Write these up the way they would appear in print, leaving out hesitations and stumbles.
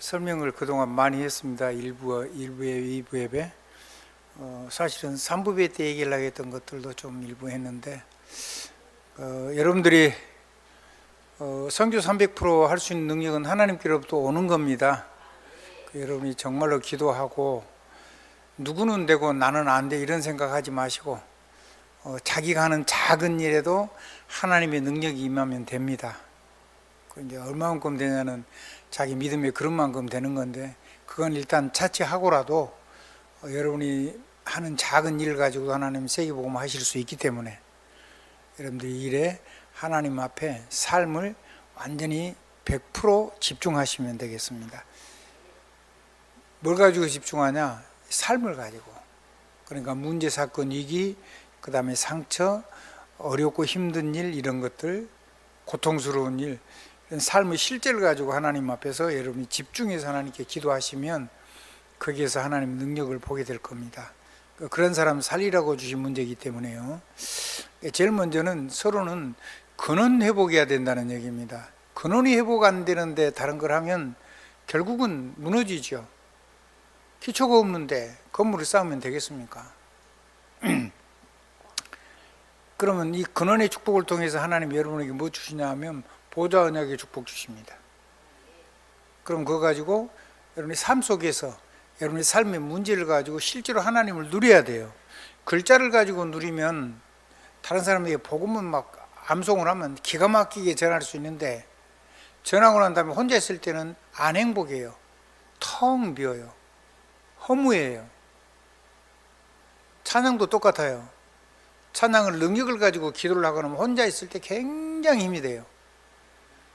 설명을 그동안 많이 했습니다. 1부에 2부 예배. 사실은 3부 예배 때 얘기를 하겠던 것들도 좀 일부 했는데, 여러분들이 선교 300% 할 수 있는 능력은 하나님께로부터 오는 겁니다. 여러분이 정말로 기도하고 누구는 되고 나는 안 돼 이런 생각하지 마시고, 자기가 하는 작은 일에도 하나님의 능력이 임하면 됩니다. 이제 얼마만큼 되냐는 자기 믿음의 그릇만큼 되는 건데, 그건 일단 차치하고라도 여러분이 하는 작은 일 가지고 하나님 세계복음 하실 수 있기 때문에 여러분들이 일에 하나님 앞에 삶을 완전히 100% 집중하시면 되겠습니다. 뭘 가지고 집중하냐? 삶을 가지고. 그러니까 문제, 사건, 위기, 그 다음에 상처, 어렵고 힘든 일, 이런 것들, 고통스러운 일, 이런 삶의 실제를 가지고 하나님 앞에서 여러분이 집중해서 하나님께 기도하시면 거기에서 하나님의 능력을 보게 될 겁니다. 그런 사람 살리라고 주신 문제이기 때문에요. 제일 먼저는 서로는 근원 회복해야 된다는 얘기입니다. 근원이 회복 안 되는데 다른 걸 하면 결국은 무너지죠. 기초가 없는데 건물을 쌓으면 되겠습니까? 그러면 이 근원의 축복을 통해서 하나님 여러분에게 뭐 주시냐 하면 보좌 언약의 축복 주십니다. 그럼 그거 가지고 여러분의 삶 속에서 여러분의 삶의 문제를 가지고 실제로 하나님을 누려야 돼요. 글자를 가지고 누리면 다른 사람에게 복음은 막 암송을 하면 기가 막히게 전할 수 있는데, 전하고 난 다음에 혼자 있을 때는 안 행복해요. 텅 비어요. 허무해요. 찬양도 똑같아요. 찬양을 능력을 가지고 기도를 하거나 혼자 있을 때 굉장히 힘이 돼요.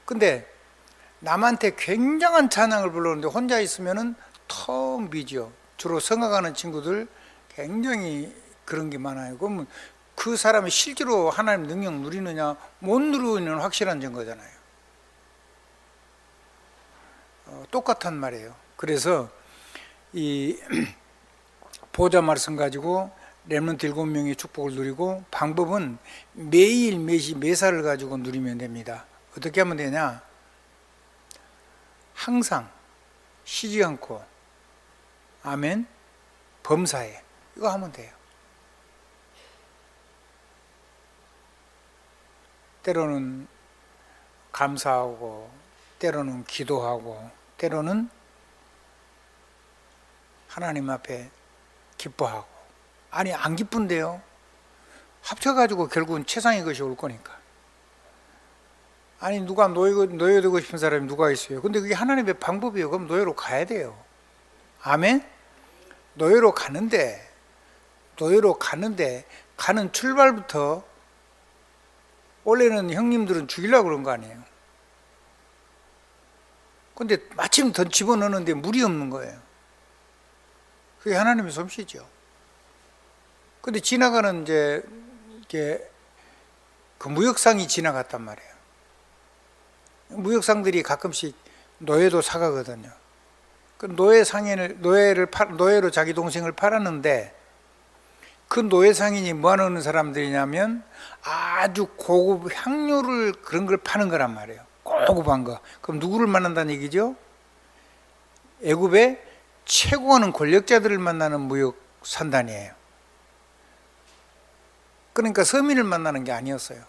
근데 남한테 굉장한 찬양을 불렀는데 혼자 있으면은 텅 비죠. 주로 성악하는 친구들 굉장히 그런 게 많아요. 그러면 그 사람이 실제로 하나님 능력 누리느냐 못 누리는 확실한 증거잖아요. 똑같은 말이에요. 그래서 이 보좌 말씀 가지고 렘넌트 7명의 축복을 누리고, 방법은 매일 매시 매사를 가지고 누리면 됩니다. 어떻게 하면 되냐? 항상 쉬지 않고 아멘 범사에 이거 하면 돼요. 때로는 감사하고, 때로는 기도하고, 때로는 하나님 앞에 기뻐하고. 아니 안 기쁜데요? 합쳐가지고 결국은 최상의 것이 올 거니까. 아니 누가 노예되고 싶은 사람이 누가 있어요? 근데 그게 하나님의 방법이에요. 그럼 노예로 가야 돼요. 아멘? 노예로 가는데 가는 출발부터 원래는 형님들은 죽이려고 그런 거 아니에요. 근데 마침 더 집어넣는데 물이 없는 거예요. 그게 하나님의 솜씨죠. 근데 지나가는 이제 이게 그 무역상이 지나갔단 말이에요. 무역상들이 가끔씩 노예도 사가거든요. 그 노예로 자기 동생을 팔았는데, 그 노예 상인이 뭐 하는 사람들이냐면 아주 고급 향료를 그런 걸 파는 거란 말이에요. 고급한 거. 그럼 누구를 만난다는 얘기죠? 애굽의 최고하는 권력자들을 만나는 무역 산단이에요. 그러니까 서민을 만나는 게 아니었어요.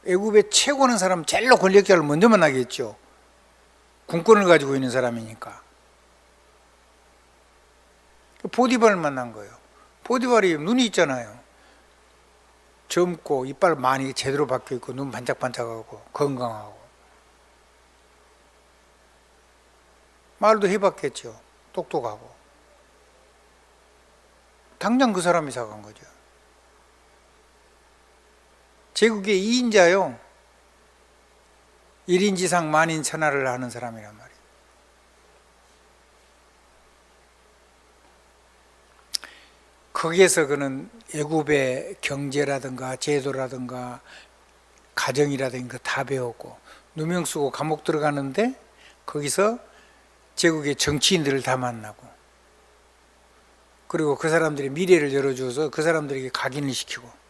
애굽의 최고하는 사람, 제일로 권력자를 먼저 만나겠죠. 군권을 가지고 있는 사람이니까. 보디발을 만난 거예요. 보디발이 눈이 있잖아요. 젊고 이빨 많이 제대로 박혀 있고 눈 반짝반짝하고 건강하고. 말도 해봤겠죠. 똑똑하고. 당장 그 사람이 사간 거죠. 제국의 2인자요. 1인지상 만인천하를 하는 사람이란 말이에요. 거기에서 그는 애굽의 경제라든가 제도라든가 가정이라든가 다 배웠고, 누명 쓰고 감옥 들어가는데 거기서 제국의 정치인들을 다 만나고, 그리고 그 사람들의 미래를 열어주어서 그 사람들에게 각인을 시키고,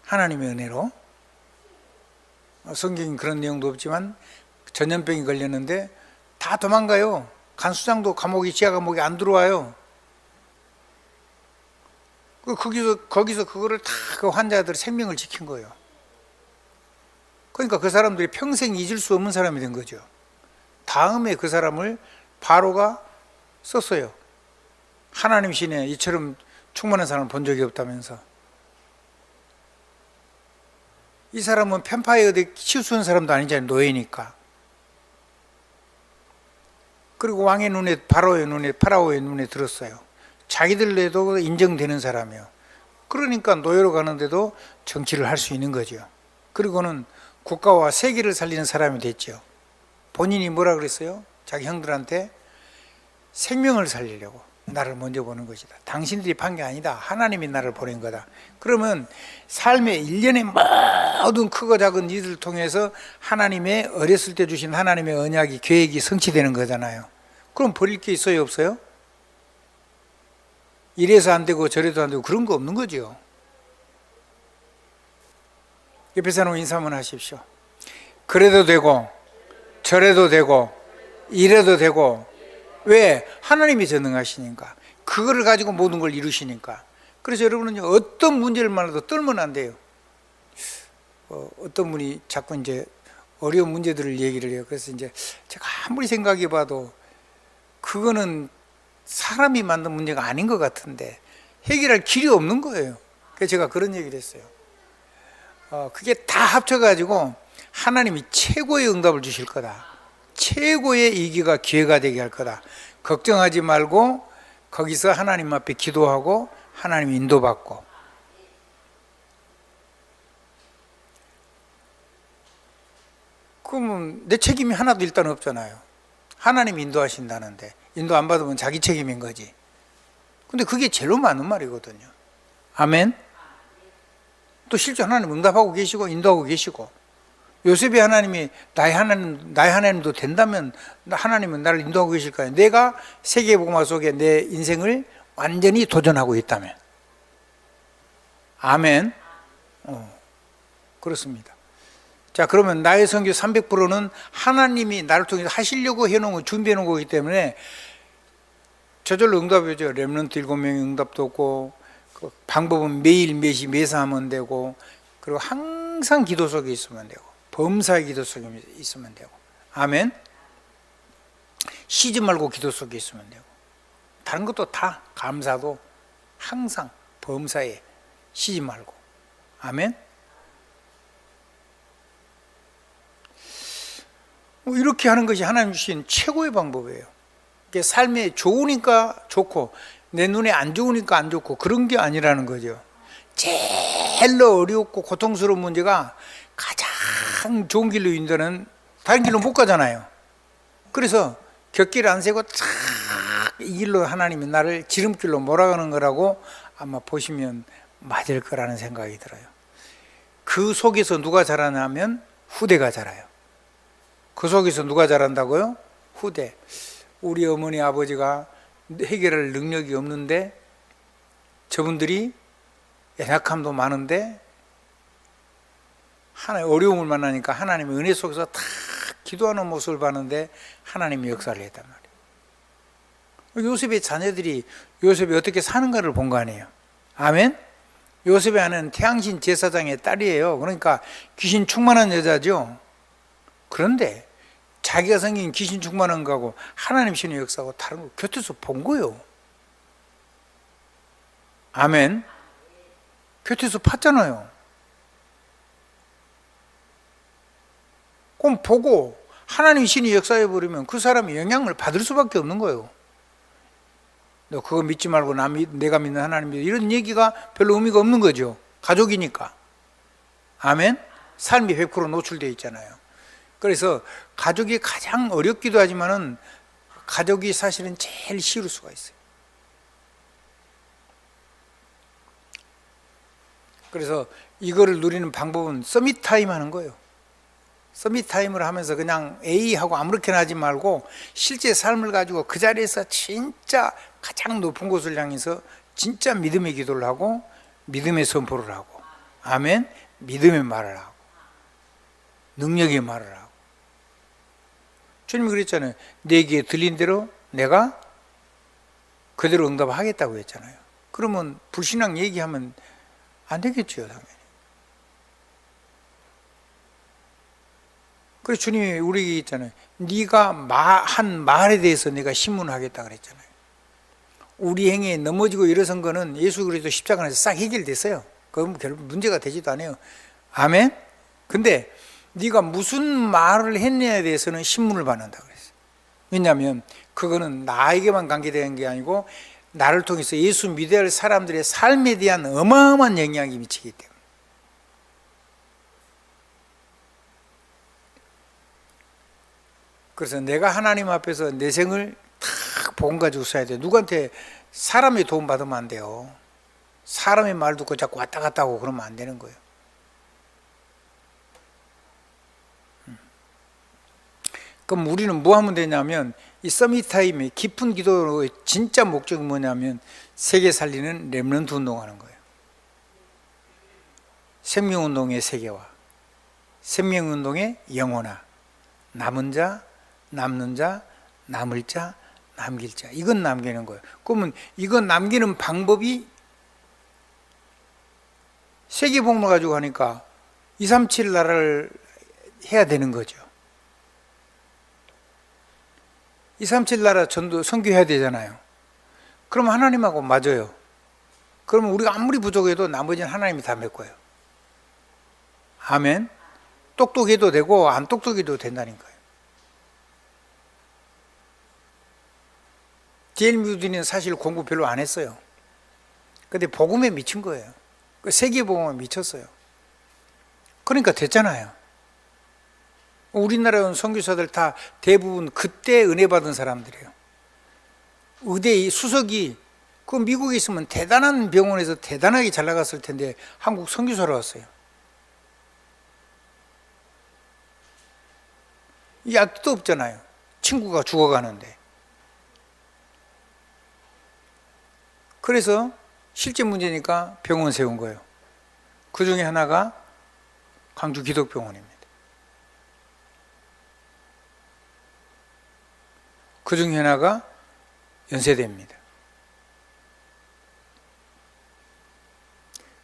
하나님의 은혜로, 성경엔 그런 내용도 없지만 전염병이 걸렸는데 다 도망가요. 간수장도 감옥에, 지하 감옥에 안 들어와요. 거기서 그거를 다 그 환자들 생명을 지킨 거예요. 그러니까 그 사람들이 평생 잊을 수 없는 사람이 된 거죠. 다음에 그 사람을 바로가 썼어요. 하나님 신에 이처럼 충만한 사람을 본 적이 없다면서. 이 사람은 편파에 어디 치우치는 사람도 아니잖아요. 노예니까. 그리고 왕의 눈에, 파라오의 눈에 들었어요. 자기들에도 인정되는 사람이에요. 그러니까 노예로 가는데도 정치를 할 수 있는 거죠. 그리고는 국가와 세계를 살리는 사람이 됐죠. 본인이 뭐라 그랬어요? 자기 형들한테 생명을 살리려고 나를 먼저 보는 것이다. 당신들이 판 게 아니다. 하나님이 나를 보낸 거다. 그러면 삶의 일련의 모든 크고 작은 일들을 통해서 하나님의 어렸을 때 주신 하나님의 언약이, 계획이 성취되는 거잖아요. 그럼 버릴 게 있어요, 없어요? 이래서 안 되고 저래도 안 되고 그런 거 없는 거죠. 옆에 사람 인사 한번 하십시오. 그래도 되고 저래도 되고 이래도 되고. 왜? 하나님이 전능하시니까. 그거를 가지고 모든 걸 이루시니까. 그래서 여러분은 어떤 문제를 만나도 떨면 안 돼요. 어떤 분이 자꾸 이제 어려운 문제들을 얘기를 해요. 그래서 이제 제가 아무리 생각해 봐도 그거는 사람이 만든 문제가 아닌 것 같은데 해결할 길이 없는 거예요. 그래서 제가 그런 얘기를 했어요. 그게 다 합쳐가지고 하나님이 최고의 응답을 주실 거다. 최고의 이기가 기회가 되게 할 거다. 걱정하지 말고 거기서 하나님 앞에 기도하고 하나님 인도받고. 그러면 내 책임이 하나도 일단 없잖아요. 하나님 인도하신다는데 인도 안 받으면 자기 책임인 거지. 근데 그게 제일 맞는 말이거든요. 아멘. 또 실제 하나님 응답하고 계시고 인도하고 계시고. 요셉이 하나님이 나의 하나님도 된다면 하나님은 나를 인도하고 계실 거예요. 내가 세계복음화 속에 내 인생을 완전히 도전하고 있다면. 아멘. 그렇습니다. 자, 그러면 나의 선교 300%는 하나님이 나를 통해서 하시려고 해놓은 거, 준비해 놓은 거기 때문에 저절로 응답이죠. 렘넌트 7명의 응답도 없고, 그 방법은 매일 매시 매사하면 되고, 그리고 항상 기도 속에 있으면 되고, 범사의 기도 속에 있으면 되고. 아멘. 쉬지 말고 기도 속에 있으면 되고, 다른 것도 다 감사도 항상 범사에 쉬지 말고. 아멘. 이렇게 하는 것이 하나님 주신 최고의 방법이에요. 삶에 좋으니까 좋고 내 눈에 안 좋으니까 안 좋고 그런 게 아니라는 거죠. 제일로 어렵고 고통스러운 문제가 가장 좋은 길로 인도는 다른 길로 못 가잖아요. 그래서 곁길 안 세고 쫙 이 길로 하나님이 나를 지름길로 몰아가는 거라고 아마 보시면 맞을 거라는 생각이 들어요. 그 속에서 누가 자라냐면 후대가 자라요. 그 속에서 누가 자란다고요? 후대. 우리 어머니 아버지가 해결할 능력이 없는데 저분들이 연약함도 많은데 하나의 어려움을 만나니까 하나님의 은혜 속에서 다 기도하는 모습을 봤는데 하나님이 역사를 했단 말이에요. 요셉의 자녀들이 요셉이 어떻게 사는가를 본 거 아니에요. 아멘. 요셉의 아내는 태양신 제사장의 딸이에요. 그러니까 귀신 충만한 여자죠. 그런데 자기가 생긴 귀신 충만한 거하고 하나님 신의 역사하고 다른 걸 곁에서 본 거예요. 아멘. 곁에서 봤잖아요. 그럼 보고 하나님 신이 역사해 버리면 그 사람이 영향을 받을 수밖에 없는 거예요. 너 그거 믿지 말고 내가 믿는 하나님 믿어. 이런 얘기가 별로 의미가 없는 거죠. 가족이니까. 아멘. 삶이 100% 노출되어 있잖아요. 그래서 가족이 가장 어렵기도 하지만은 가족이 사실은 제일 쉬울 수가 있어요. 그래서 이거를 누리는 방법은 서밋 타임 하는 거예요. 서밋 타임을 하면서 그냥 A하고 아무렇게나 하지 말고 실제 삶을 가지고 그 자리에서 진짜 가장 높은 곳을 향해서 진짜 믿음의 기도를 하고 믿음의 선포를 하고 아멘. 믿음의 말을 하고 능력의 말을 하고 주님이 그랬잖아요. 내 귀에 들린 대로 내가 그대로 응답하겠다고 했잖아요. 그러면 불신앙 얘기하면 안 되겠죠, 당연히. 그래서 주님이 우리에게 있잖아요. 네가 한 말에 대해서 내가 신문하겠다 그랬잖아요. 우리 행위에 넘어지고 일어선 거는 예수 그리스도 십자가 안에서 싹 해결됐어요. 그건 결국 문제가 되지도 않아요. 아멘? 근데 네가 무슨 말을 했냐에 대해서는 신문을 받는다 그랬어요. 왜냐하면 그거는 나에게만 관계되는 게 아니고 나를 통해서 예수 믿어야 할 사람들의 삶에 대한 어마어마한 영향이 미치기 때문에. 그래서 내가 하나님 앞에서 내 생을 탁 복음 가지고 써야 돼요. 누구한테 사람의 도움 받으면 안 돼요. 사람의 말 듣고 자꾸 왔다 갔다 하고 그러면 안 되는 거예요. 그럼 우리는 뭐 하면 되냐면 이 서밋타임의 깊은 기도의 진짜 목적이 뭐냐면 세계 살리는 렘넌트 운동하는 거예요. 생명운동의 세계화, 생명운동의 영혼화, 남은 자, 남는 자, 남을 자, 남길 자. 이건 남기는 거예요. 그러면 이건 남기는 방법이 세계복음을 가지고 하니까 237 나라를 해야 되는 거죠. 237 나라 전도 선교해야 되잖아요. 그럼 하나님하고 맞아요. 그러면 우리가 아무리 부족해도 나머지는 하나님이 다 메꿔요. 아멘. 똑똑해도 되고 안 똑똑해도 된다니까요. D.L. 뮤디는 사실 공부 별로 안 했어요. 근데 복음에 미친 거예요. 그 세계 복음에 미쳤어요. 그러니까 됐잖아요. 우리나라 선교사들 다 대부분 그때 은혜 받은 사람들이에요. 의대 수석이 그 미국에 있으면 대단한 병원에서 대단하게 잘 나갔을 텐데 한국 선교사로 왔어요. 약도 없잖아요. 친구가 죽어가는데. 그래서 실제 문제니까 병원 세운 거예요. 그 중에 하나가 광주 기독병원입니다. 그 중에 하나가 연세대입니다.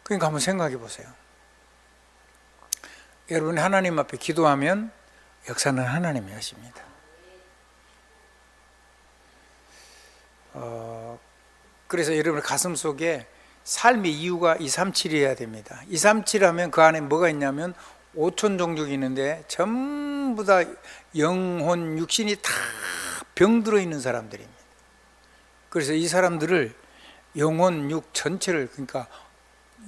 그러니까 한번 생각해 보세요. 여러분이 하나님 앞에 기도하면 역사는 하나님이 하십니다. 그래서 여러분의 가슴 속에 삶의 이유가 237이어야 됩니다. 237 하면 그 안에 뭐가 있냐면 5천 종족이 있는데 전부 다 영혼, 육신이 다 병들어 있는 사람들입니다. 그래서 이 사람들을 영혼, 육 전체를, 그러니까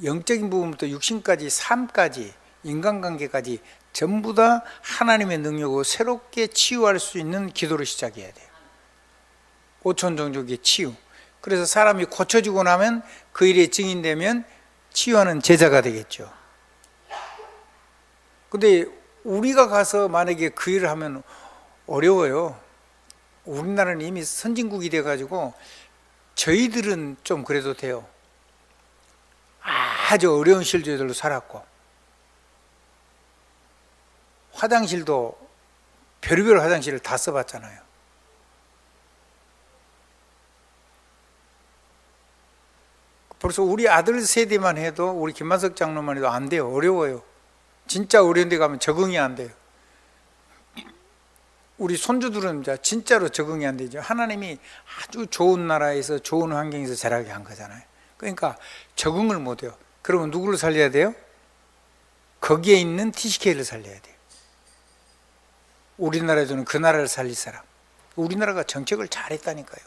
영적인 부분부터 육신까지, 삶까지, 인간관계까지 전부 다 하나님의 능력으로 새롭게 치유할 수 있는 기도를 시작해야 돼요. 5천 종족의 치유. 그래서 사람이 고쳐지고 나면 그 일에 증인되면 치유하는 제자가 되겠죠. 근데 우리가 가서 만약에 그 일을 하면 어려워요. 우리나라는 이미 선진국이 돼가지고 저희들은 좀 그래도 돼요. 아주 어려운 시절들로 살았고 화장실도 별의별 화장실을 다 써봤잖아요. 벌써 우리 아들 세대만 해도, 우리 김만석 장로만 해도 안 돼요. 어려워요. 진짜 어려운 데 가면 적응이 안 돼요. 우리 손주들은 이제 진짜로 적응이 안 되죠. 하나님이 아주 좋은 나라에서 좋은 환경에서 자라게 한 거잖아요. 그러니까 적응을 못 해요. 그러면 누구를 살려야 돼요? 거기에 있는 TCK를 살려야 돼요. 우리나라에서는 그 나라를 살릴 사람. 우리나라가 정책을 잘했다니까요.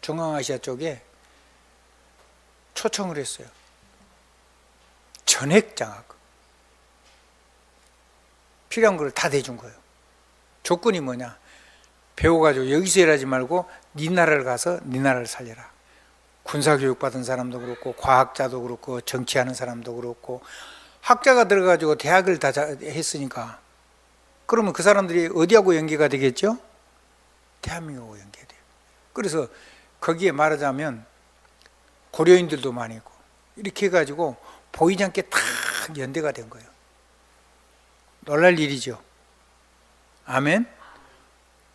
중앙아시아 쪽에 초청을 했어요. 전액 장학. 필요한 걸 다 대준 거예요. 조건이 뭐냐? 배워가지고 여기서 일하지 말고 네 나라를 가서 네 나라를 살려라. 군사교육 받은 사람도 그렇고 과학자도 그렇고 정치하는 사람도 그렇고 학자가 들어가지고 대학을 다 했으니까 그러면 그 사람들이 어디하고 연계가 되겠죠? 대한민국하고 연계돼요. 그래서 거기에 말하자면 고려인들도 많이 있고 이렇게 해가지고 보이지 않게 탁 연대가 된 거예요. 놀랄 일이죠. 아멘.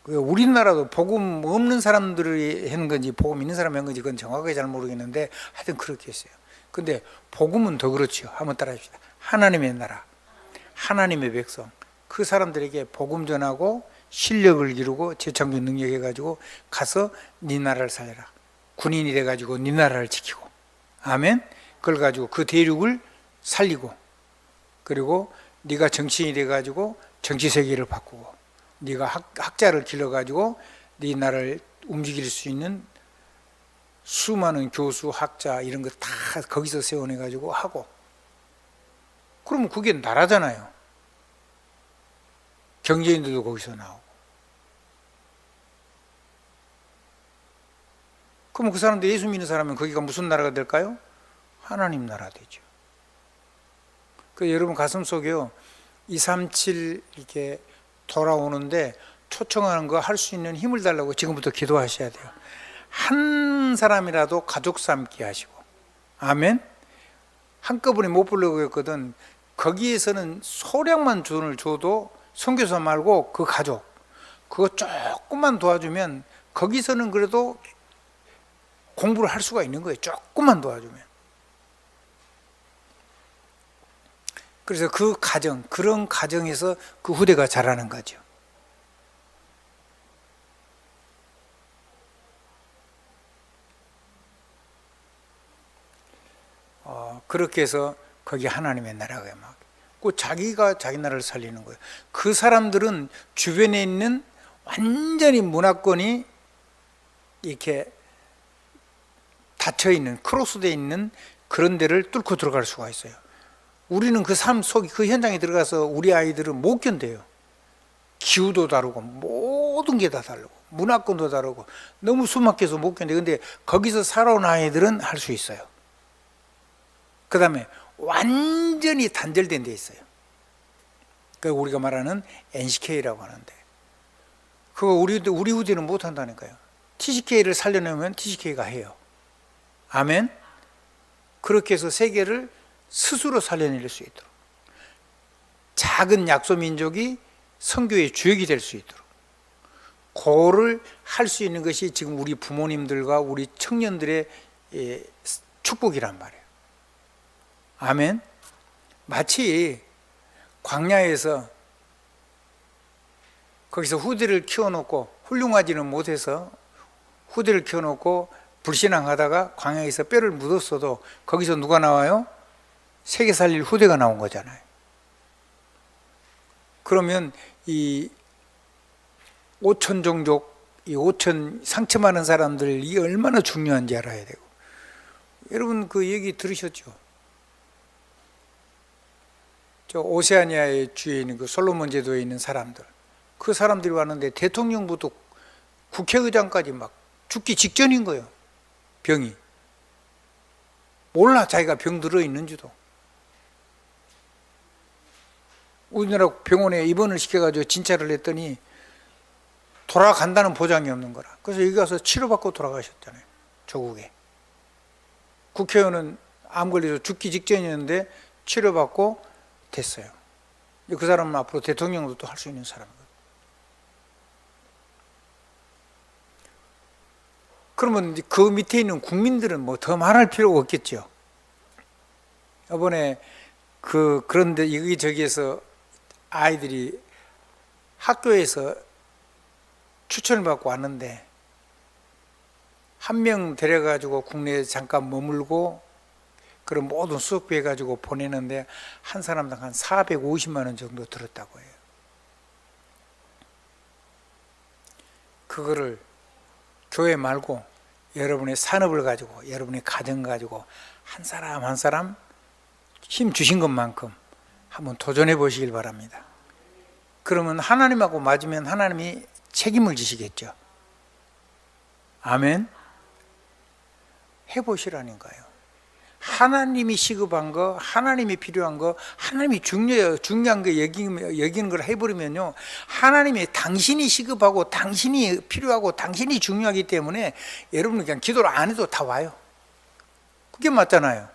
우리나라도 복음 없는 사람들이 하는 건지 복음 있는 사람이 한 건지 그건 정확하게 잘 모르겠는데 하여튼 그렇게 했어요. 근데 복음은 더 그렇죠. 한번 따라합시다. 하나님의 나라, 하나님의 백성, 그 사람들에게 복음 전하고 실력을 기르고 재창조 능력 해가지고 가서 네 나라를 살려라. 군인이 돼가지고 네 나라를 지키고, 아멘. 그걸 가지고 그 대륙을 살리고, 그리고 네가 정치인이 돼가지고 정치 세계를 바꾸고, 네가 학자를 길러가지고 네 나라를 움직일 수 있는 수많은 교수, 학자 이런 거 다 거기서 세워내가지고 하고, 그러면 그게 나라잖아요. 경제인들도 거기서 나오고. 그럼 그 사람들 예수 믿는 사람은 거기가 무슨 나라가 될까요? 하나님 나라 되죠. 그 여러분 가슴 속에요, 237 이렇게 돌아오는데 초청하는 거 할 수 있는 힘을 달라고 지금부터 기도하셔야 돼요. 한 사람이라도 가족 삼기 하시고, 아멘. 한꺼번에 못 부르려고 했거든. 거기에서는 소량만 돈을 줘도 선교사 말고 그 가족 그거 조금만 도와주면 거기서는 그래도 공부를 할 수가 있는 거예요. 조금만 도와주면. 그래서 그 가정, 그런 가정에서 그 후대가 자라는 거죠. 그렇게 해서 거기 하나님의 나라가 막 자기가 자기 나라를 살리는 거예요. 그 사람들은 주변에 있는 완전히 문화권이 이렇게 닫혀 있는, 크로스되어 있는 그런 데를 뚫고 들어갈 수가 있어요. 우리는 그 삶 속, 그 현장에 들어가서 우리 아이들은 못 견뎌요. 기후도 다르고 모든 게 다 다르고 문화권도 다르고 너무 숨막혀서 못 견뎌요. 근데 거기서 살아온 아이들은 할 수 있어요. 그 다음에 완전히 단절된 데 있어요. 그 우리가 말하는 NCK라고 하는데, 그거 우리 후대는 못 한다니까요. TCK를 살려내면 TCK가 해요. 아멘. 그렇게 해서 세계를 스스로 살려낼 수 있도록, 작은 약소 민족이 선교의 주역이 될 수 있도록, 그거를 할 수 있는 것이 지금 우리 부모님들과 우리 청년들의 축복이란 말이에요. 아멘. 마치 광야에서 거기서 후대를 키워놓고 훌륭하지는 못해서 후대를 키워놓고 불신앙하다가 광야에서 뼈를 묻었어도 거기서 누가 나와요? 세계 살릴 후대가 나온 거잖아요. 그러면 이 5천 종족, 이 5천 상처 많은 사람들이 얼마나 중요한지 알아야 되고. 여러분 그 얘기 들으셨죠? 저 오세아니아의 주에 있는 그 솔로몬 제도에 있는 사람들, 그 사람들이 왔는데 대통령부터 국회의장까지 막 죽기 직전인 거예요. 병이 몰라, 자기가 병 들어 있는지도. 우리나라 병원에 입원을 시켜가지고 진찰을 했더니 돌아간다는 보장이 없는 거라. 그래서 여기 가서 치료받고 돌아가셨잖아요. 조국에. 국회의원은 암 걸려서 죽기 직전이었는데 치료받고 됐어요. 그 사람은 앞으로 대통령도 또 할 수 있는 사람이거든요. 그러면 그 밑에 있는 국민들은 뭐 더 말할 필요가 없겠죠. 이번에 그런데 여기저기에서 아이들이 학교에서 추천을 받고 왔는데 한 명 데려가지고 국내에 잠깐 머물고 그런 모든 수업비 해가지고 보내는데 한 사람당 한 450만 원 정도 들었다고 해요. 그거를 교회 말고 여러분의 산업을 가지고 여러분의 가정 가지고 한 사람 한 사람 힘 주신 것만큼 한번 도전해 보시길 바랍니다. 그러면 하나님하고 맞으면 하나님이 책임을 지시겠죠. 아멘. 해보시라는 거예요. 하나님이 시급한 거, 하나님이 필요한 거, 하나님이 중요한 거 여기는 걸 해버리면요, 하나님이 당신이 시급하고 당신이 필요하고 당신이 중요하기 때문에 여러분은 그냥 기도를 안 해도 다 와요. 그게 맞잖아요.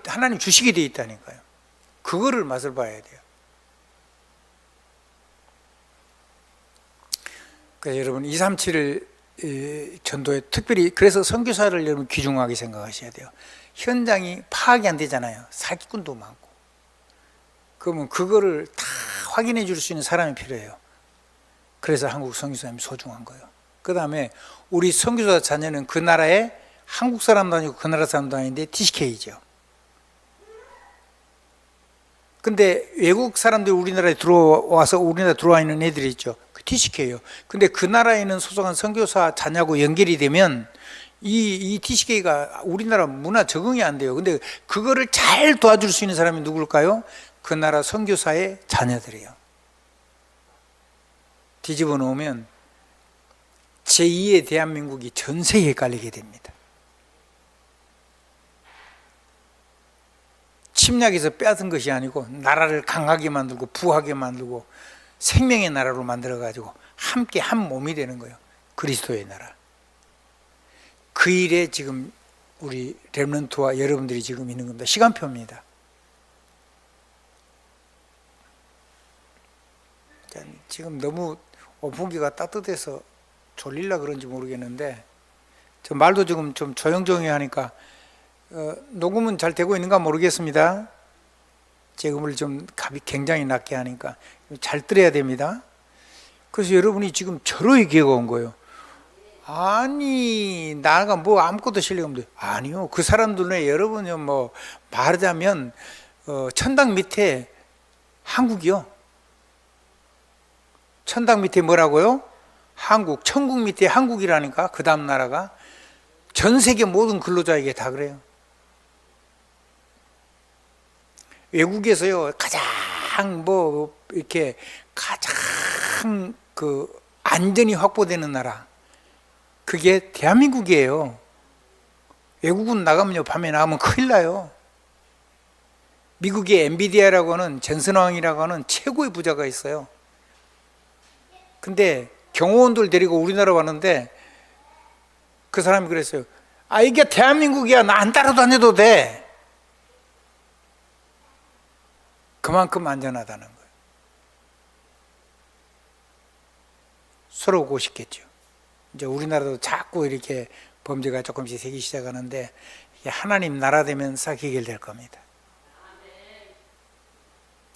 하나님 주시게 돼 있다니까요. 그거를 맛을 봐야 돼요. 그러니까 여러분 237을 전도에 특별히 그래서 선교사를 여러분 귀중하게 생각하셔야 돼요. 현장이 파악이 안 되잖아요. 사기꾼도 많고. 그러면 그거를 다 확인해 줄 수 있는 사람이 필요해요. 그래서 한국 선교사님이 소중한 거예요. 그 다음에 우리 선교사 자녀는 그 나라에 한국 사람도 아니고 그 나라 사람도 아닌데 TCK죠. 근데 외국 사람들이 우리나라에 들어와서 우리나라에 들어와 있는 애들이 있죠. 그 TCK예요. 근데 그 나라에 있는 소속한 선교사 자녀하고 연결이 되면 이 TCK가 우리나라 문화 적응이 안 돼요. 근데 그거를 잘 도와줄 수 있는 사람이 누굴까요? 그 나라 선교사의 자녀들이에요. 뒤집어 놓으면 제2의 대한민국이 전 세계에 헷갈리게 됩니다. 침략에서 빼앗은 것이 아니고 나라를 강하게 만들고 부하게 만들고 생명의 나라로 만들어가지고 함께 한 몸이 되는 거예요. 그리스도의 나라. 그 일에 지금 우리 렘넌트와 여러분들이 지금 있는 겁니다. 시간표입니다. 지금 너무 오픈기가 따뜻해서 졸릴라 그런지 모르겠는데 저 말도 지금 좀 조용조용히 하니까 녹음은 잘 되고 있는가 모르겠습니다. 제 음을 좀 값이 굉장히 낮게 하니까 잘 들어야 됩니다. 그래서 여러분이 지금 저로 얘기가 온 거예요. 아니 나가 뭐 아무것도 실력 없는데 아니요. 그 사람들은 여러분이 뭐 말하자면 천당 밑에 한국이요. 천당 밑에 뭐라고요? 한국. 천국 밑에 한국이라니까. 그 다음 나라가 전 세계 모든 근로자에게 다 그래요. 외국에서요 가장 뭐 이렇게 가장 그 안전이 확보되는 나라 그게 대한민국이에요. 외국은 나가면요 밤에 나가면 큰일 나요. 미국의 엔비디아라고 하는 젠슨 왕이라고 하는 최고의 부자가 있어요. 근데 경호원들 데리고 우리나라 왔는데 그 사람이 그랬어요. 아 이게 대한민국이야. 나 안 따라다녀도 돼. 그만큼 안전하다는 거예요. 서로 오고 싶겠죠. 이제 우리나라도 자꾸 이렇게 범죄가 조금씩 생기기 시작하는데 하나님 나라 되면 싹 해결될 겁니다.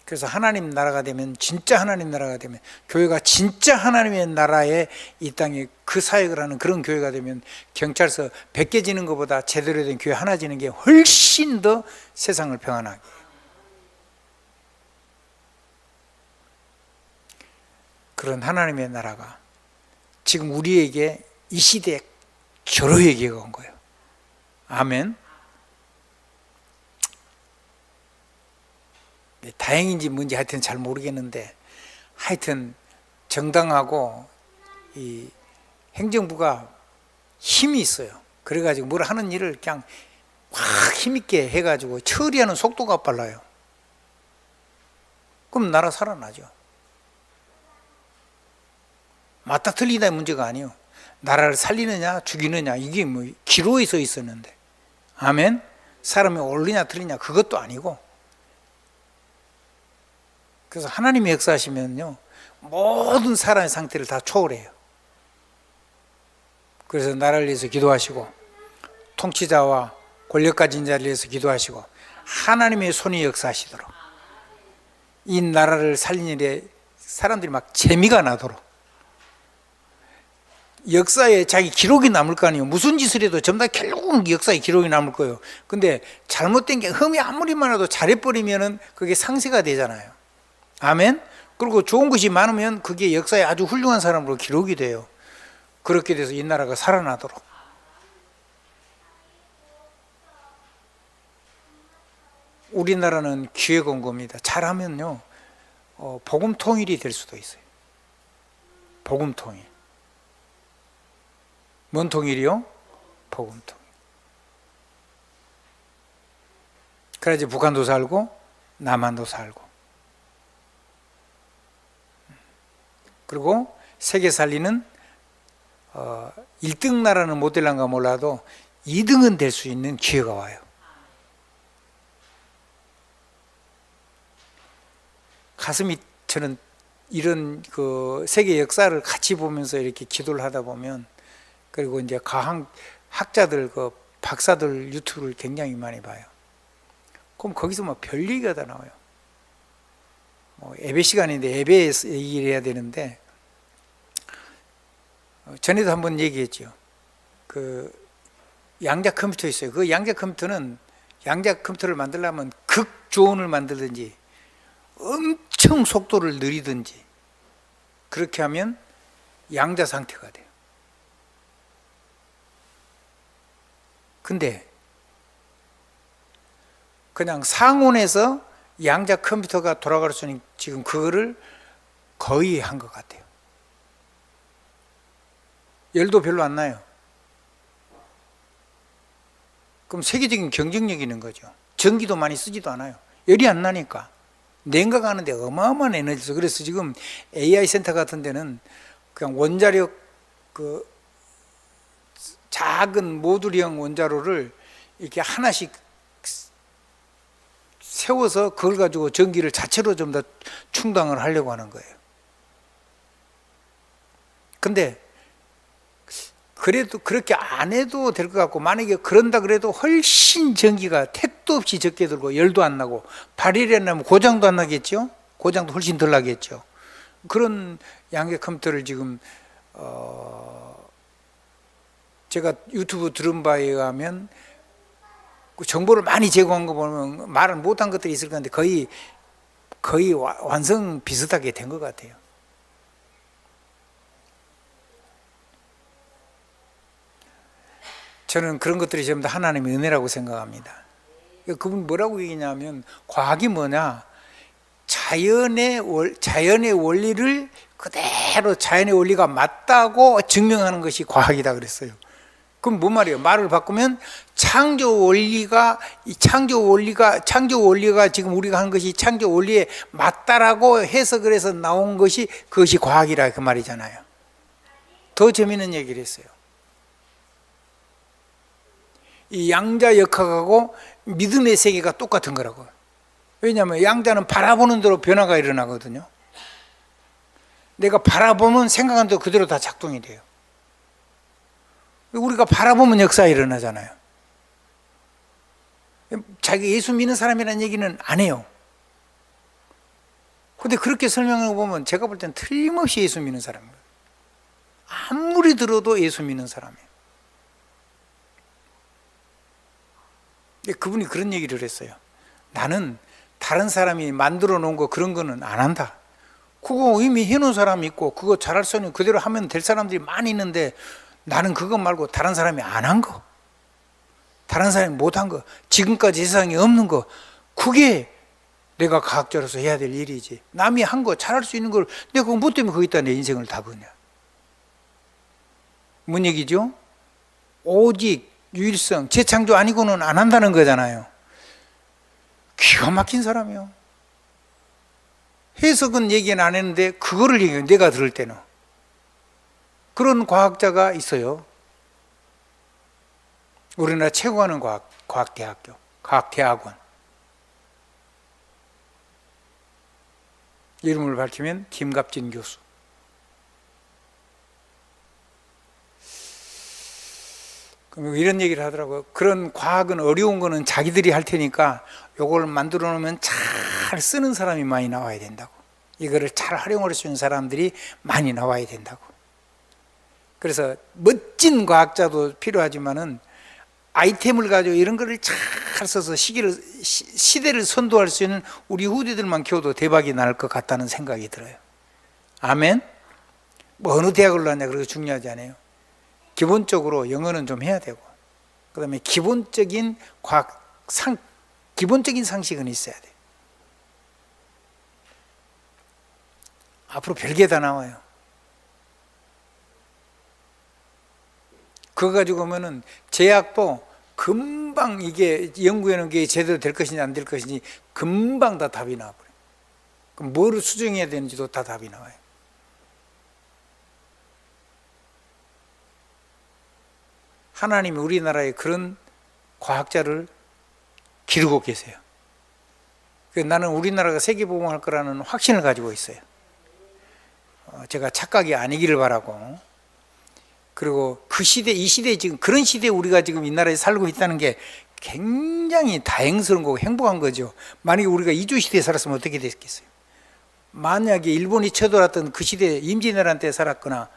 그래서 하나님 나라가 되면 진짜 하나님 나라가 되면 교회가 진짜 하나님의 나라에 이 땅에 그 사역을 하는 그런 교회가 되면 경찰서 100개 지는 것보다 제대로 된 교회 하나 지는 게 훨씬 더 세상을 평안하게 해요. 그런 하나님의 나라가 지금 우리에게 이 시대에 저로에게가 온 거예요. 아멘. 다행인지 뭔지 하여튼 잘 모르겠는데 하여튼 정당하고 이 행정부가 힘이 있어요. 그래가지고 뭘 하는 일을 그냥 확 힘있게 해가지고 처리하는 속도가 빨라요. 그럼 나라 살아나죠. 맞다 틀리다 문제가 아니에요. 나라를 살리느냐 죽이느냐 이게 뭐 기로에 서 있었는데 아멘. 사람이 옳으냐 틀리냐 그것도 아니고 그래서 하나님이 역사하시면요 모든 사람의 상태를 다 초월해요. 그래서 나라를 위해서 기도하시고 통치자와 권력 가진 자를 위해서 기도하시고 하나님의 손이 역사하시도록 이 나라를 살리는 일에 사람들이 막 재미가 나도록 역사에 자기 기록이 남을 거 아니에요. 무슨 짓을 해도 전부 다 결국은 역사에 기록이 남을 거예요. 근데 잘못된 게 흠이 아무리 많아도 잘해버리면은 그게 상세가 되잖아요. 아멘. 그리고 좋은 것이 많으면 그게 역사에 아주 훌륭한 사람으로 기록이 돼요. 그렇게 돼서 이 나라가 살아나도록 우리나라는 기회가 온 겁니다. 잘하면요 복음 통일이 될 수도 있어요. 복음 통일. 뭔 통일이요? 복음 통일. 그래야지 북한도 살고 남한도 살고 그리고 세계 살리는 1등 나라는 못 될란가 몰라도 2등은 될 수 있는 기회가 와요. 가슴이 저는 이런 그 세계 역사를 같이 보면서 이렇게 기도를 하다 보면, 그리고 이제 과학 학자들 그 박사들 유튜브를 굉장히 많이 봐요. 그럼 거기서 뭐 별 얘기가 다 나와요. 뭐 예배 시간인데 예배에서 얘기를 해야 되는데, 전에도 한번 얘기했죠. 그 양자 컴퓨터 있어요. 그 양자 컴퓨터는, 양자 컴퓨터를 만들려면 극조온을 만들든지 엄청 속도를 느리든지 그렇게 하면 양자 상태가 돼요. 근데 그냥 상온에서 양자 컴퓨터가 돌아갈 수 있는, 지금 그거를 거의 한 것 같아요. 열도 별로 안 나요. 그럼 세계적인 경쟁력이 있는 거죠. 전기도 많이 쓰지도 않아요. 열이 안 나니까. 냉각하는데 어마어마한 에너지죠. 그래서 지금 AI 센터 같은 데는 그냥 원자력, 그 작은 모듈형 원자로를 이렇게 하나씩 세워서 그걸 가지고 전기를 자체로 좀 더 충당을 하려고 하는 거예요. 근데 그래도 그렇게 안 해도 될 것 같고, 만약에 그런다 그래도 훨씬 전기가 택도 없이 적게 들고 열도 안 나고, 발열이 안 나면 고장도 안 나겠죠. 고장도 훨씬 덜 나겠죠. 그런 양자 컴퓨터를 지금 제가 유튜브 들은 바에 의하면 그 정보를 많이 제공한 거 보면 말을 못한 것들이 있을 건데 거의 완성 비슷하게 된 것 같아요. 저는 그런 것들이 전부 다 하나님의 은혜라고 생각합니다. 그분 뭐라고 얘기냐면, 과학이 뭐냐, 자연의 원리를 그대로, 자연의 원리가 맞다고 증명하는 것이 과학이다 그랬어요. 그럼 뭔 말이에요? 말을 바꾸면 창조 원리가 지금 우리가 하는 것이 창조 원리에 맞다라고 해석을 해서 나온 것이, 그것이 과학이라 그 말이잖아요. 더 재미있는 얘기를 했어요. 이 양자 역학하고 믿음의 세계가 똑같은 거라고. 왜냐하면 양자는 바라보는 대로 변화가 일어나거든요. 내가 바라보면 생각한 대로 그대로 다 작동이 돼요. 우리가 바라보면 역사가 일어나잖아요. 자기 예수 믿는 사람이라는 얘기는 안 해요. 근데 그렇게 설명해 보면 제가 볼 땐 틀림없이 예수 믿는 사람이에요. 아무리 들어도 예수 믿는 사람이에요. 그분이 그런 얘기를 했어요. 나는 다른 사람이 만들어 놓은 거 그런 거는 안 한다. 그거 이미 해놓은 사람이 있고 그거 잘할 수 있는 그대로 하면 될 사람들이 많이 있는데, 나는 그거 말고 다른 사람이 안 한 거, 다른 사람이 못 한 거, 지금까지 세상에 없는 거, 그게 내가 과학자로서 해야 될 일이지. 남이 한 거 잘할 수 있는 걸 내가 그거 뭐 때문에 거기다 내 인생을 다 거냐. 뭔 얘기죠? 오직 유일성, 재창조 아니고는 안 한다는 거잖아요. 기가 막힌 사람이요. 해석은 얘기는 안 했는데 그거를 얘기해요. 내가 들을 때는. 그런 과학자가 있어요. 우리나라 최고 하는 과학대학교, 과학대학원. 이름을 밝히면 김갑진 교수. 이런 얘기를 하더라고요. 그런 과학은 어려운 거는 자기들이 할 테니까 요걸 만들어 놓으면 잘 쓰는 사람이 많이 나와야 된다고. 이거를 잘 활용할 수 있는 사람들이 많이 나와야 된다고. 그래서 멋진 과학자도 필요하지만은 아이템을 가지고 이런 거를 잘 써서 시대를 선도할 수 있는 우리 후대들만 키워도 대박이 날 것 같다는 생각이 들어요. 아멘? 뭐 어느 대학을 나냐 그렇게 중요하지 않아요. 기본적으로 영어는 좀 해야 되고, 그 다음에 기본적인 기본적인 상식은 있어야 돼. 앞으로 별게 다 나와요. 그거 가지고 오면은 제약도 금방, 이게 연구해놓은 게 제대로 될 것인지 안 될 것인지 금방 다 답이 나와버려요. 그럼 뭐를 수정해야 되는지도 다 답이 나와요. 하나님이 우리나라에 그런 과학자를 기르고 계세요. 나는 우리나라가 세계보험할 거라는 확신을 가지고 있어요. 제가 착각이 아니기를 바라고, 그리고 그 시대, 이 시대에 지금 그런 시대에 우리가 지금 이 나라에 살고 있다는 게 굉장히 다행스러운 거고 행복한 거죠. 만약에 우리가 이주 시대에 살았으면 어떻게 됐겠어요? 만약에 일본이 쳐들어왔던 그 시대에 임진왜란 때 살았거나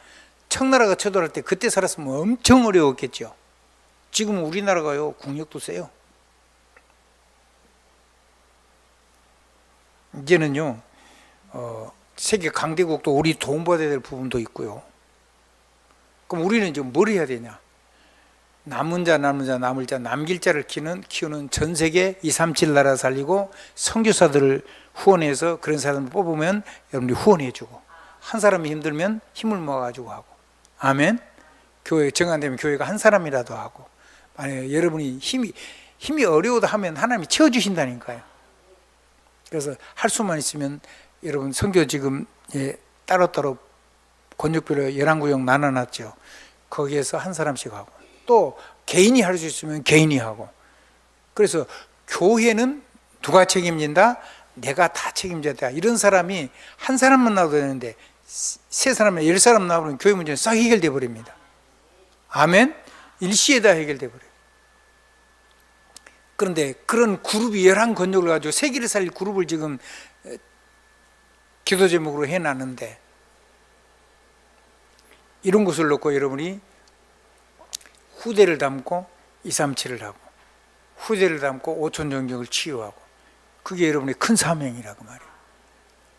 청나라가 쳐들어올 때 그때 살았으면 엄청 어려웠겠죠. 지금 우리나라가요, 국력도 세요. 이제는요, 세계 강대국도 우리 도움받아야 될 부분도 있고요. 그럼 우리는 지금 뭘 해야 되냐? 남을 자, 남길 자를 키우는 전 세계 237 나라 살리고 선교사들을 후원해서 그런 사람을 뽑으면 여러분들이 후원해주고, 한 사람이 힘들면 힘을 모아가지고 하고, 아멘. 교회 정한되면 교회가 한 사람이라도 하고, 만약에 여러분이 힘이 어려워도 하면 하나님이 채워주신다니까요. 그래서 할 수만 있으면 여러분 선교 지금 따로따로 권역별로 11구역 나눠놨죠. 거기에서 한 사람씩 하고, 또 개인이 할 수 있으면 개인이 하고. 그래서 교회는 누가 책임진다? 내가 다 책임져야 돼. 이런 사람이 한 사람만 나와도 되는데 3사람, 10사람 나오면 교회 문제는 싹 해결돼 버립니다. 아멘. 일시에 다 해결돼 버려요. 그런데 그런 그룹이 11권역을 가지고 세계를 살릴 그룹을 지금 기도 제목으로 해놨는데, 이런 것을 놓고 여러분이 후대를 담고 237을 하고, 후대를 담고 5천 정경을 치유하고, 그게 여러분의 큰 사명이라고 말이에요.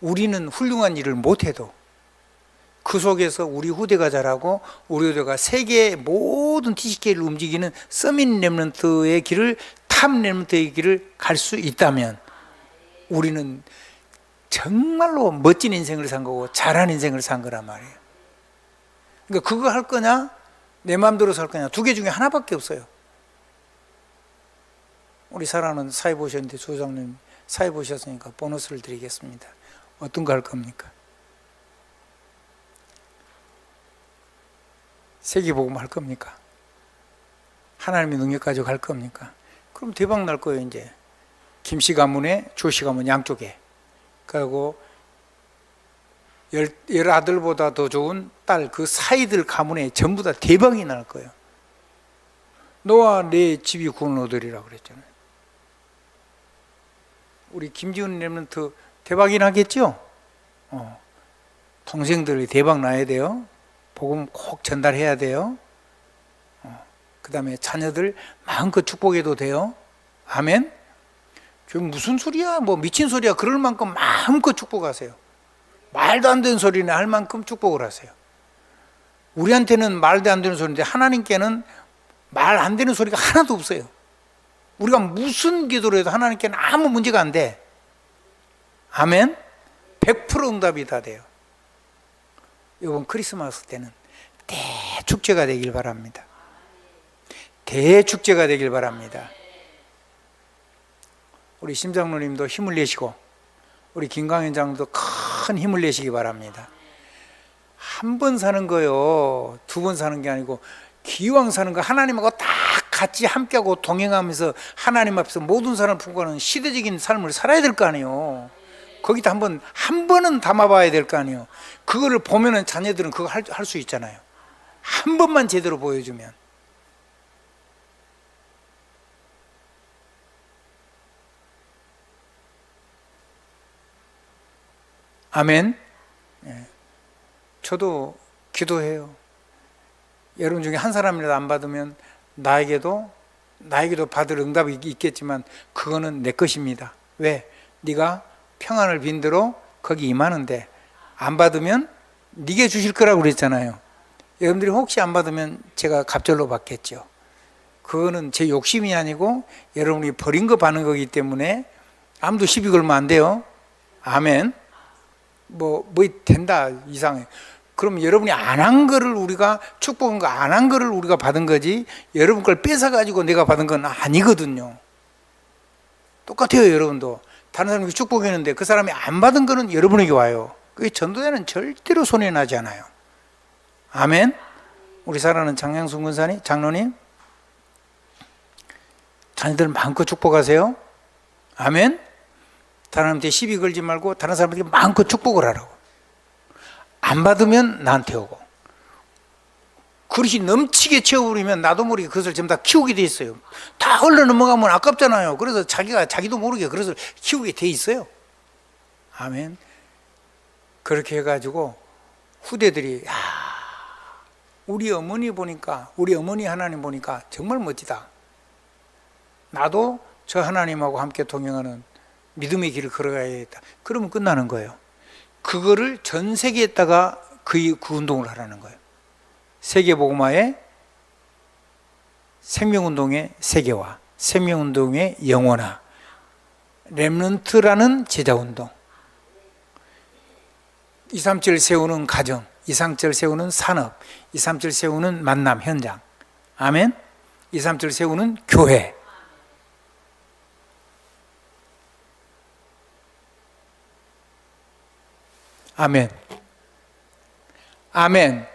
우리는 훌륭한 일을 못해도 그 속에서 우리 후대가 잘하고 우리 후대가 세계의 모든 TCK를 움직이는 서밋 렘넌트의 길을, 탑 렘넌트의 길을 갈 수 있다면 우리는 정말로 멋진 인생을 산 거고 잘한 인생을 산 거란 말이에요. 그러니까 그거 할 거냐, 내 마음대로 살 거냐, 두 개 중에 하나밖에 없어요. 우리 사랑하는 사회 보셨는데, 조장님 사회 보셨으니까 보너스를 드리겠습니다. 어떤 거 할 겁니까? 세계복음 할 겁니까? 하나님의 능력 가지고 할 겁니까? 그럼 대박 날 거예요. 이제 김씨 가문에 조씨 가문 양쪽에, 그리고 열 아들보다 더 좋은 딸, 그 사이들 가문에 전부 다 대박이 날 거예요. 너와 내 집이 구원을 얻으리라 그랬잖아요. 우리 김지훈 렘넌트 대박이 나겠죠? 동생들이 대박 나야 돼요. 복음 꼭 전달해야 돼요. 그 다음에 자녀들 마음껏 축복해도 돼요. 아멘. 무슨 소리야, 뭐 미친 소리야, 그럴 만큼 마음껏 축복하세요. 말도 안 되는 소리는 할 만큼 축복을 하세요. 우리한테는 말도 안 되는 소리인데 하나님께는 말 안 되는 소리가 하나도 없어요. 우리가 무슨 기도를 해도 하나님께는 아무 문제가 안 돼. 아멘. 100% 응답이 다 돼요. 이번 크리스마스 때는 대축제가 되길 바랍니다. 대축제가 되길 바랍니다. 우리 심장로님도 힘을 내시고 우리 김강현장도 큰 힘을 내시기 바랍니다. 한 번 사는 거요, 두 번 사는 게 아니고 기왕 사는 거 하나님하고 다 같이 함께하고 동행하면서 하나님 앞에서 모든 사람을 품고 가는 시대적인 삶을 살아야 될 거 아니에요. 거기다 한 번은 담아봐야 될 거 아니에요. 그거를 보면은 자녀들은 그거 할 수 있잖아요. 한 번만 제대로 보여주면. 아멘. 저도 기도해요. 여러분 중에 한 사람이라도 안 받으면 나에게도 받을 응답이 있겠지만 그거는 내 것입니다. 왜? 네가 평안을 빈대로 거기 임하는데 안 받으면 네게 주실 거라고 그랬잖아요. 여러분들이 혹시 안 받으면 제가 갑절로 받겠죠. 그거는 제 욕심이 아니고 여러분이 버린 거 받는 거기 때문에 아무도 시비 걸면 안 돼요. 아멘. 뭐 된다 이상해. 그럼 여러분이 안 한 거를 우리가 축복한 거 안 한 거를 우리가 받은 거지, 여러분 걸 뺏어 가지고 내가 받은 건 아니거든요. 똑같아요. 여러분도 다른 사람에게 축복했는데 그 사람이 안 받은 거는 여러분에게 와요. 그게 전도자는 절대로 손해 나지 않아요. 아멘. 우리 사랑하는 장양순 권사님, 장로님, 자녀들 마음껏 축복하세요. 아멘. 다른 사람한테 시비 걸지 말고 다른 사람에게 마음껏 축복을 하라고. 안 받으면 나한테 오고, 그릇이 넘치게 채워버리면 나도 모르게 그것을 전부 다 키우게 돼 있어요. 다 흘러 넘어가면 아깝잖아요. 그래서 자기도 모르게 그것을 키우게 돼 있어요. 아멘. 그렇게 해가지고 후대들이, 야, 우리 어머니 보니까, 우리 어머니 하나님 보니까 정말 멋지다. 나도 저 하나님하고 함께 동행하는 믿음의 길을 걸어가야겠다. 그러면 끝나는 거예요. 그거를 전 세계에다가 그 운동을 하라는 거예요. 세계복음화의 생명운동의 세계화, 생명운동의 영원화, 렘넌트라는 제자운동, 237 세우는 가정, 237 세우는 산업, 237 세우는 만남 현장, 아멘. 237 세우는 교회. 아멘. 아멘.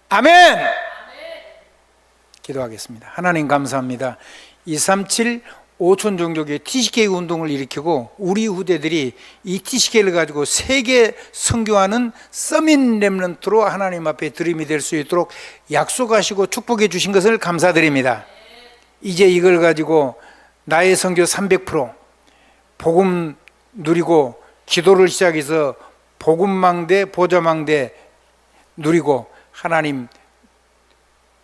아멘. 기도하겠습니다. 하나님 감사합니다. 237 5천 종족의 TCK 운동을 일으키고 우리 후대들이 이 TCK를 가지고 세계 선교하는 서밋 렘넌트로 하나님 앞에 드림이 될 수 있도록 약속하시고 축복해 주신 것을 감사드립니다. 이제 이걸 가지고 나의 선교 300%, 복음 누리고 기도를 시작해서 복음망대, 보좌망대 누리고, 하나님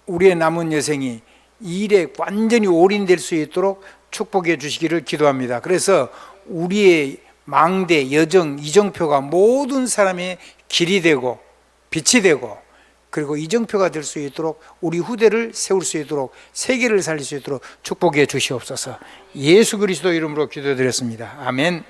우리의 남은 여생이 이 일에 완전히 올인될 수 있도록 축복해 주시기를 기도합니다. 그래서 우리의 망대, 여정, 이정표가 모든 사람의 길이 되고 빛이 되고, 그리고 이정표가 될 수 있도록 우리 후대를 세울 수 있도록, 세계를 살릴 수 있도록 축복해 주시옵소서. 예수 그리스도 이름으로 기도드렸습니다. 아멘.